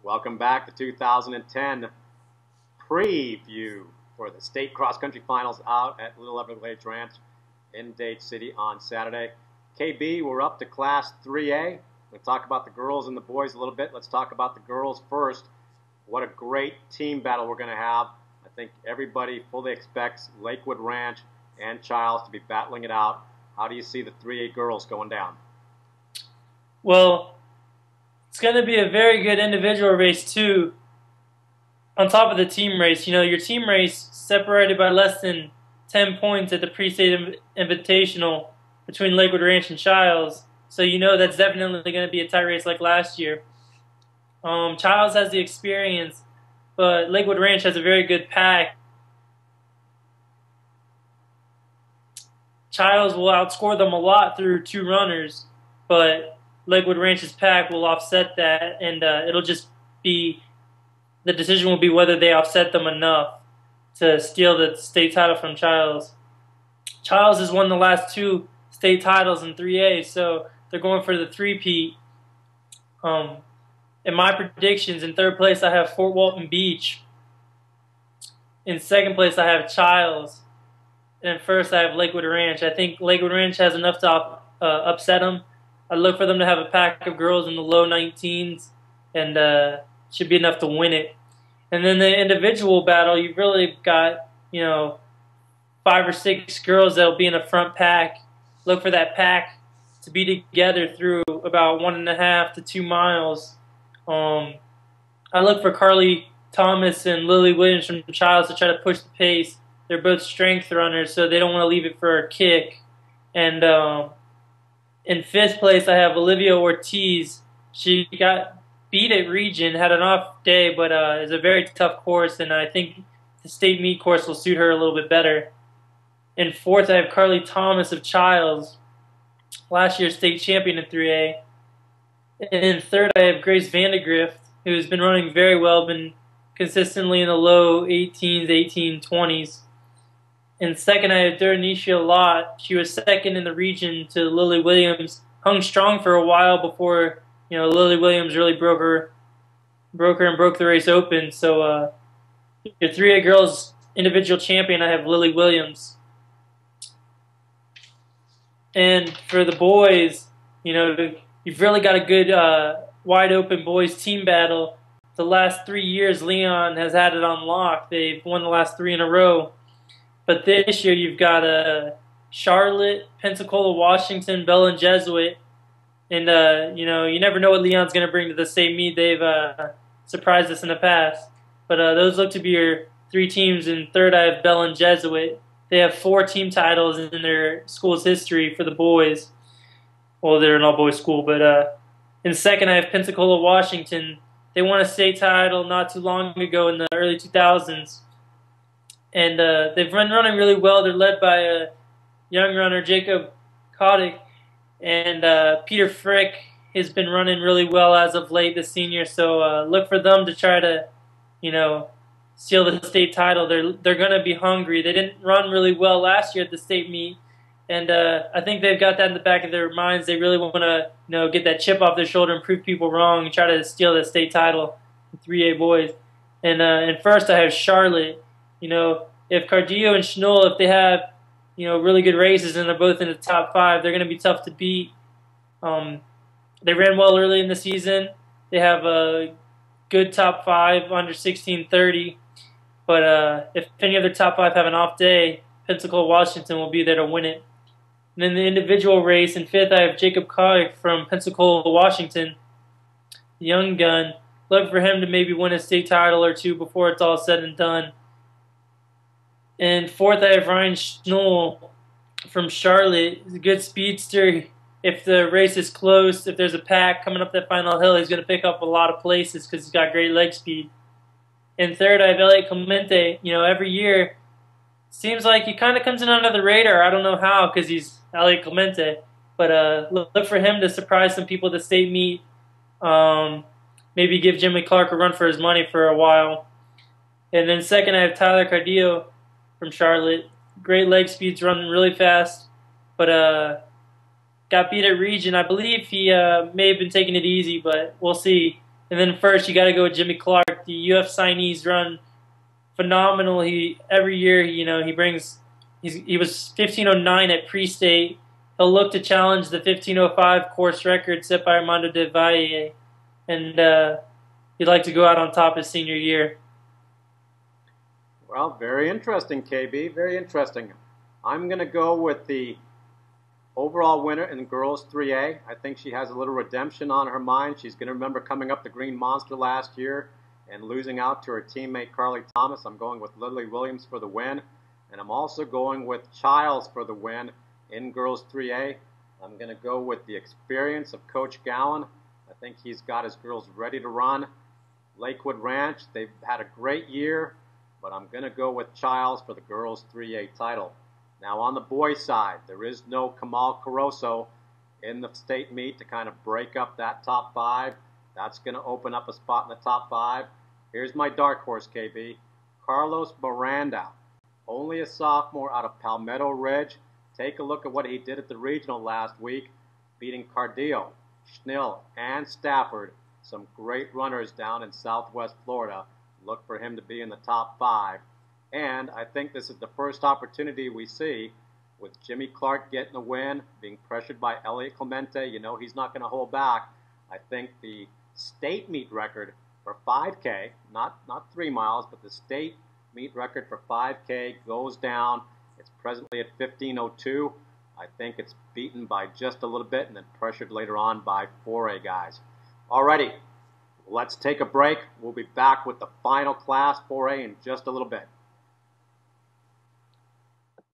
Welcome back to 2010 preview for the state cross-country finals out at Little Everglades Ranch in Dade City on Saturday. KB, we're up to Class 3A. We'll talk about the girls and the boys a little bit. Let's talk about the girls first. What a great team battle we're going to have. I think everybody fully expects Lakewood Ranch and Childs to be battling it out. How do you see the 3A girls going down? Well, it's going to be a very good individual race, too, on top of the team race. You know, your team race separated by less than 10 points at the pre-state invitational between Lakewood Ranch and Childs. So you know that's definitely going to be a tight race like last year. Childs has the experience, but Lakewood Ranch has a very good pack. Childs will outscore them a lot through two runners, but Lakewood Ranch's pack will offset that, and it'll just be, the decision will be whether they offset them enough to steal the state title from Childs. Childs has won the last two state titles in 3A, so they're going for the three-peat. In my predictions, in third place I have Fort Walton Beach. In second place I have Childs. And in first I have Lakewood Ranch. I think Lakewood Ranch has enough to upset them. I look for them to have a pack of girls in the low 19s, and should be enough to win it. And then the individual battle, you've really got, 5 or 6 girls that'll be in a front pack. Look for that pack to be together through about 1.5 to 2 miles. I look for Carly Thomas and Lily Williams from Childs to try to push the pace. They're both strength runners, so they don't want to leave it for a kick. And in 5th place, I have Olivia Ortiz. She got beat at Region, had an off day, but it's a very tough course, and I think the state meet course will suit her a little bit better. In 4th, I have Carly Thomas of Childs, last year's state champion in 3A. And in 3rd, I have Grace Vandegrift, who's been running very well, been consistently in the low 18s, 1820s. In 2nd, I have Duranisha Lott. She was 2nd in the region to Lily Williams. Hung strong for a while before, Lily Williams really broke her and broke the race open. So your 3A girls individual champion, I have Lily Williams. And for the boys, you've really got a good wide open boys team battle. The last 3 years, Leon has had it on lock. They've won the last 3 in a row. But this year you've got Charlotte, Pensacola, Washington, Bell, and Jesuit. And, you never know what Leon's going to bring to the state meet. They've surprised us in the past. But those look to be your 3 teams. In 3rd, I have Bell and Jesuit. They have 4 team titles in their school's history for the boys. Well, they're an all-boys school. But in 2nd, I have Pensacola, Washington. They won a state title not too long ago in the early 2000s. And they've been running really well. They're led by a young runner, Jacob Kotick. And Peter Frick has been running really well as of late, the senior. So look for them to try to, steal the state title. They're going to be hungry. They didn't run really well last year at the state meet. And I think they've got that in the back of their minds. They really want to, get that chip off their shoulder and prove people wrong and try to steal the state title in 3A boys. And in 1st, I have Charlotte. If Cardillo and Schnull, if they have, really good races and they're both in the top 5, they're going to be tough to beat. They ran well early in the season. They have a good top 5 under 16:30. But if any of their top 5 have an off day, Pensacola, Washington will be there to win it. And in the individual race, in 5th, I have Jacob Kotick from Pensacola, Washington, young gun. Look for him to maybe win a state title or 2 before it's all said and done. In 4th, I have Ryan Schnull from Charlotte. He's a good speedster. If the race is close, if there's a pack coming up that final hill, he's going to pick up a lot of places because he's got great leg speed. In 3rd, I have Elliot Clemente. Every year, seems like he kind of comes in under the radar. I don't know how because he's Elliot Clemente. But look for him to surprise some people at the state meet. Maybe give Jimmy Clark a run for his money for a while. And then 2nd, I have Tyler Cardillo from Charlotte. Great leg speeds, running really fast, but got beat at Region. I believe he may have been taking it easy, but we'll see. And then first, you got to go with Jimmy Clark. The UF signees run phenomenal. Every year, he brings. He was 15:09 at pre-state. He'll look to challenge the 15:05 course record set by Armando de Valle, and he'd like to go out on top his senior year. Well, very interesting, KB. Very interesting. I'm going to go with the overall winner in girls 3A. I think she has a little redemption on her mind. She's going to remember coming up the Green Monster last year and losing out to her teammate Carly Thomas. I'm going with Lily Williams for the win. And I'm also going with Childs for the win in girls 3A. I'm going to go with the experience of Coach Gowan. I think he's got his girls ready to run. Lakewood Ranch, they've had a great year, but I'm going to go with Childs for the girls 3A title. Now on the boys' side, there is no Kamal Caroso in the state meet to kind of break up that top 5. That's going to open up a spot in the top 5. Here's my dark horse, KB. Carlos Miranda, only a sophomore out of Palmetto Ridge. Take a look at what he did at the regional last week, beating Cardillo, Schnill, and Stafford, some great runners down in southwest Florida. Look for him to be in the top 5. And I think this is the first opportunity we see with Jimmy Clark getting the win, being pressured by Elliot Clemente. He's not going to hold back. I think the state meet record for 5K, not 3 miles, but the state meet record for 5K goes down. It's presently at 15:02. I think it's beaten by just a little bit and then pressured later on by 4A guys. Alrighty, let's take a break. We'll be back with the final class 4A in just a little bit.